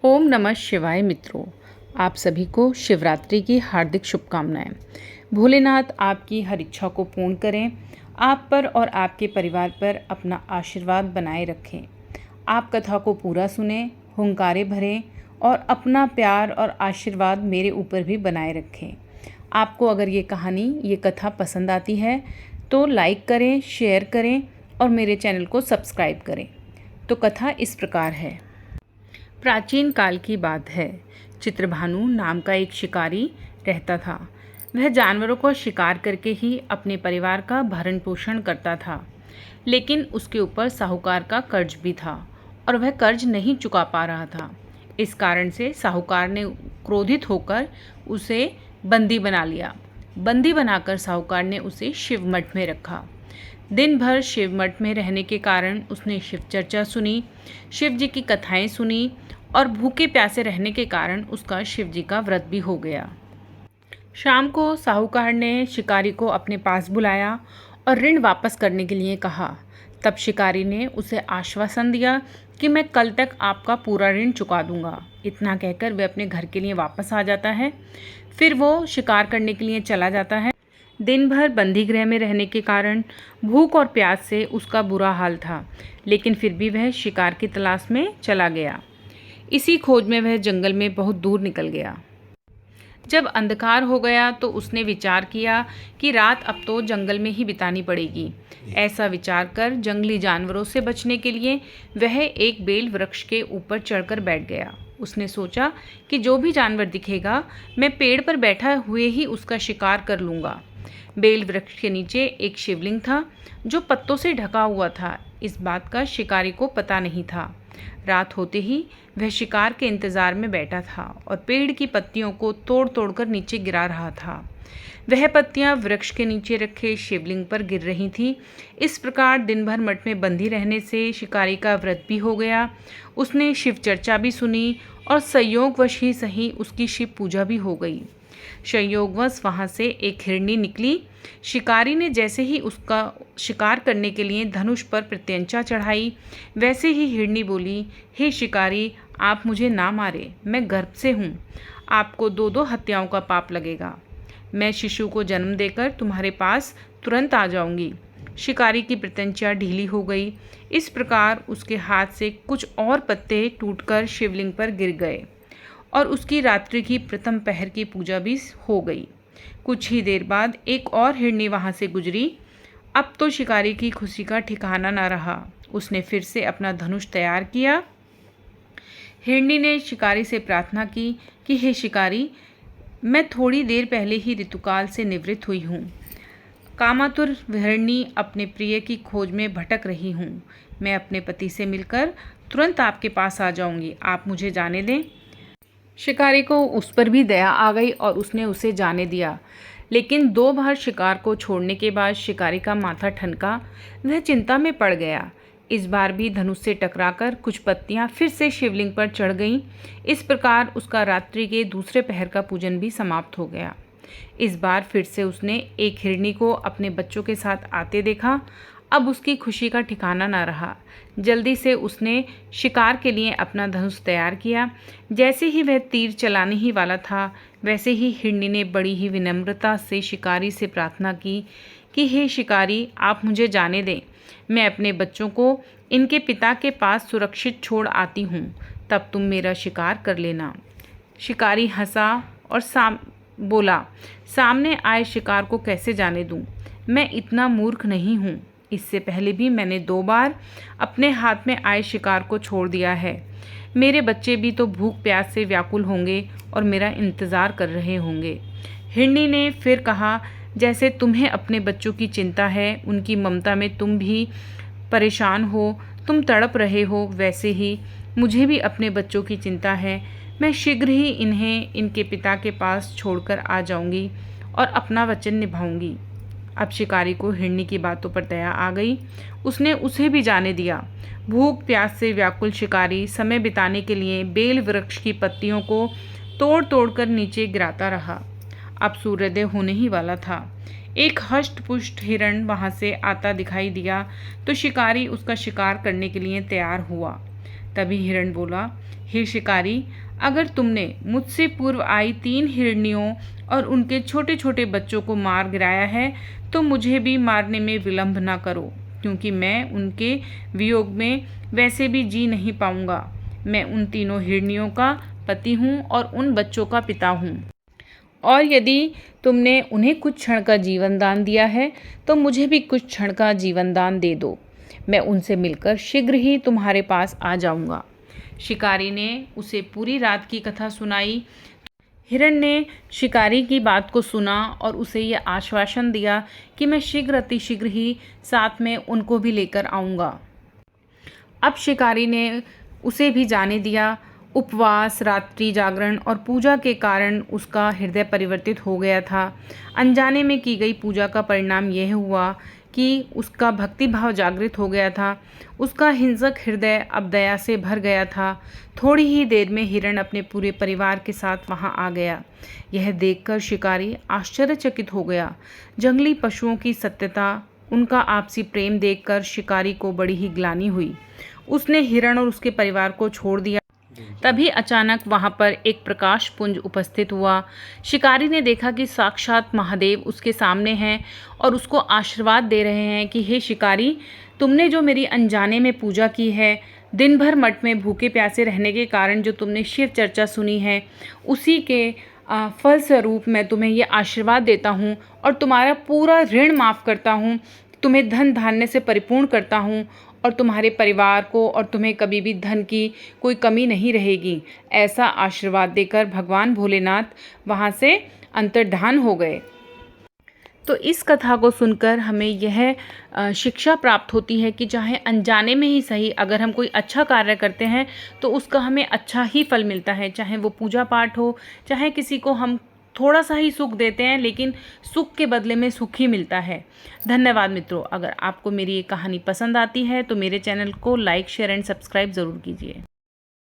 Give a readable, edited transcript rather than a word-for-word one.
ओम नमः शिवाय मित्रों, आप सभी को शिवरात्रि की हार्दिक शुभकामनाएं। भोलेनाथ आपकी हर इच्छा को पूर्ण करें, आप पर और आपके परिवार पर अपना आशीर्वाद बनाए रखें। आप कथा को पूरा सुनें, हुंकारे भरें और अपना प्यार और आशीर्वाद मेरे ऊपर भी बनाए रखें। आपको अगर ये कथा पसंद आती है तो लाइक करें, शेयर करें और मेरे चैनल को सब्सक्राइब करें। तो कथा इस प्रकार है। प्राचीन काल की बात है। चित्रभानु नाम का एक शिकारी रहता था। वह जानवरों को शिकार करके ही अपने परिवार का भरण पोषण करता था, लेकिन उसके ऊपर साहूकार का कर्ज भी था और वह कर्ज नहीं चुका पा रहा था। इस कारण से साहूकार ने क्रोधित होकर उसे बंदी बना लिया। बंदी बनाकर साहूकार ने उसे शिव मठ में रखा। दिन भर शिव मठ में रहने के कारण उसने शिव चर्चा सुनी, शिव जी की कथाएं सुनी और भूखे प्यासे रहने के कारण उसका शिव जी का व्रत भी हो गया। शाम को साहूकार ने शिकारी को अपने पास बुलाया और ऋण वापस करने के लिए कहा। तब शिकारी ने उसे आश्वासन दिया कि मैं कल तक आपका पूरा ऋण चुका दूंगा। इतना कहकर वह अपने घर के लिए वापस आ जाता है। फिर वो शिकार करने के लिए चला जाता है। दिन भर बंदी गृह में रहने के कारण भूख और प्यास से उसका बुरा हाल था, लेकिन फिर भी वह शिकार की तलाश में चला गया। इसी खोज में वह जंगल में बहुत दूर निकल गया। जब अंधकार हो गया तो उसने विचार किया कि रात अब तो जंगल में ही बितानी पड़ेगी। ऐसा विचार कर जंगली जानवरों से बचने के लिए वह एक बेल वृक्ष के ऊपर चढ़कर बैठ गया। उसने सोचा कि जो भी जानवर दिखेगा मैं पेड़ पर बैठा हुए ही उसका शिकार कर लूँगा। बेल वृक्ष के नीचे एक शिवलिंग था जो पत्तों से ढका हुआ था। इस बात का शिकारी को पता नहीं था। रात होते ही वह शिकार के इंतजार में बैठा था और पेड़ की पत्तियों को तोड़ तोड़ कर नीचे गिरा रहा था। वह पत्तियां वृक्ष के नीचे रखे शिवलिंग पर गिर रही थीं। इस प्रकार दिन भर मठ में बंदी रहने से शिकारी का व्रत भी हो गया। उसने शिव चर्चा भी सुनी और संयोगवश ही सही उसकी शिव पूजा भी हो गई। संयोगवश वहाँ से एक हिरनी निकली। शिकारी ने जैसे ही उसका शिकार करने के लिए धनुष पर प्रत्यंचा चढ़ाई, वैसे ही हिरनी बोली, हे शिकारी, आप मुझे ना मारे, मैं गर्भ से हूँ। आपको 2-2 हत्याओं का पाप लगेगा। मैं शिशु को जन्म देकर तुम्हारे पास तुरंत आ जाऊंगी। शिकारी की प्रत्यंचा ढीली हो गई। इस प्रकार उसके हाथ से कुछ और पत्ते टूटकर शिवलिंग पर गिर गए और उसकी रात्रि की प्रथम पहर की पूजा भी हो गई। कुछ ही देर बाद एक और हिरनी वहाँ से गुजरी। अब तो शिकारी की खुशी का ठिकाना न रहा। उसने फिर से अपना धनुष तैयार किया। हिरनी ने शिकारी से प्रार्थना की कि हे शिकारी, मैं थोड़ी देर पहले ही ऋतुकाल से निवृत्त हुई हूँ। कामातुर हिरनी अपने प्रिय की खोज में भटक रही हूँ। मैं अपने पति से मिलकर तुरंत आपके पास आ जाऊँगी। आप मुझे जाने दें। शिकारी को उस पर भी दया आ गई और उसने उसे जाने दिया। लेकिन 2 बार शिकार को छोड़ने के बाद शिकारी का माथा ठनका। वह चिंता में पड़ गया। इस बार भी धनुष से टकराकर कुछ पत्तियां फिर से शिवलिंग पर चढ़ गईं। इस प्रकार उसका रात्रि के दूसरे पहर का पूजन भी समाप्त हो गया। इस बार फिर से उसने एक हिरनी को अपने बच्चों के साथ आते देखा। अब उसकी खुशी का ठिकाना न रहा। जल्दी से उसने शिकार के लिए अपना धनुष तैयार किया। जैसे ही वह तीर चलाने ही वाला था, वैसे ही हिरनी ने बड़ी ही विनम्रता से शिकारी से प्रार्थना की कि हे शिकारी, आप मुझे जाने दें। मैं अपने बच्चों को इनके पिता के पास सुरक्षित छोड़ आती हूँ, तब तुम मेरा शिकार कर लेना। शिकारी हंसा और बोला, सामने आए शिकार को कैसे जाने दूँ? मैं इतना मूर्ख नहीं हूँ। इससे पहले भी मैंने 2 बार अपने हाथ में आए शिकार को छोड़ दिया है। मेरे बच्चे भी तो भूख प्यास से व्याकुल होंगे और मेरा इंतज़ार कर रहे होंगे। हिरनी ने फिर कहा, जैसे तुम्हें अपने बच्चों की चिंता है, उनकी ममता में तुम भी परेशान हो, तुम तड़प रहे हो, वैसे ही मुझे भी अपने बच्चों की चिंता है। मैं शीघ्र ही इन्हें इनके पिता के पास छोड़कर आ जाऊंगी और अपना वचन निभाऊंगी। अब शिकारी को हिरनी की बातों पर दया आ गई। उसने उसे भी जाने दिया। भूख प्यास से व्याकुल शिकारी समय बिताने के लिए बेल वृक्ष की पत्तियों को तोड़ तोड़ कर नीचे गिराता रहा। अब सूर्योदय होने ही वाला था। एक हष्ट पुष्ट हिरण वहाँ से आता दिखाई दिया तो शिकारी उसका शिकार करने के लिए तैयार हुआ। तभी हिरण बोला, हे शिकारी, अगर तुमने मुझसे पूर्व आई 3 हिरनियों और उनके छोटे छोटे बच्चों को मार गिराया है तो मुझे भी मारने में विलंब ना करो, क्योंकि मैं उनके वियोग में वैसे भी जी नहीं पाऊंगा। मैं उन तीनों हिरनियों का पति हूँ और उन बच्चों का पिता हूँ, और यदि तुमने उन्हें कुछ क्षण का जीवन दान दिया है तो मुझे भी कुछ क्षण का जीवन दान दे दो। मैं उनसे मिलकर शीघ्र ही तुम्हारे पास आ जाऊंगा। शिकारी ने उसे पूरी रात की कथा सुनाई। हिरण ने शिकारी की बात को सुना और उसे यह आश्वासन दिया कि मैं शीघ्र अतिशीघ्र ही साथ में उनको भी लेकर आऊँगा। अब शिकारी ने उसे भी जाने दिया। उपवास, रात्रि जागरण और पूजा के कारण उसका हृदय परिवर्तित हो गया था। अनजाने में की गई पूजा का परिणाम यह हुआ कि उसका भक्ति भाव जागृत हो गया था। उसका हिंसक हृदय अब दया से भर गया था। थोड़ी ही देर में हिरण अपने पूरे परिवार के साथ वहां आ गया। यह देखकर शिकारी आश्चर्यचकित हो गया। जंगली पशुओं की सत्यता, उनका आपसी प्रेम देखकर शिकारी को बड़ी ही ग्लानि हुई। उसने हिरण और उसके परिवार को छोड़ दिया। तभी अचानक वहां पर एक प्रकाश पुंज उपस्थित हुआ। शिकारी ने देखा कि साक्षात महादेव उसके सामने हैं और उसको आशीर्वाद दे रहे हैं कि हे शिकारी, तुमने जो मेरी अनजाने में पूजा की है, दिन भर मठ में भूखे प्यासे रहने के कारण जो तुमने शिव चर्चा सुनी है, उसी के फलस्वरूप मैं तुम्हें ये आशीर्वाद देता हूँ और तुम्हारा पूरा ऋण माफ़ करता हूँ, तुम्हें धन धान्य से परिपूर्ण करता हूँ और तुम्हारे परिवार को और तुम्हें कभी भी धन की कोई कमी नहीं रहेगी। ऐसा आशीर्वाद देकर भगवान भोलेनाथ वहाँ से अंतर्धान हो गए। तो इस कथा को सुनकर हमें यह शिक्षा प्राप्त होती है कि चाहे अनजाने में ही सही, अगर हम कोई अच्छा कार्य करते हैं तो उसका हमें अच्छा ही फल मिलता है। चाहे वो पूजा पाठ हो, चाहे किसी को हम थोड़ा सा ही सुख देते हैं लेकिन सुख के बदले में सुख ही मिलता है। धन्यवाद मित्रों। अगर आपको मेरी ये कहानी पसंद आती है तो मेरे चैनल को लाइक, शेयर एंड सब्सक्राइब ज़रूर कीजिए।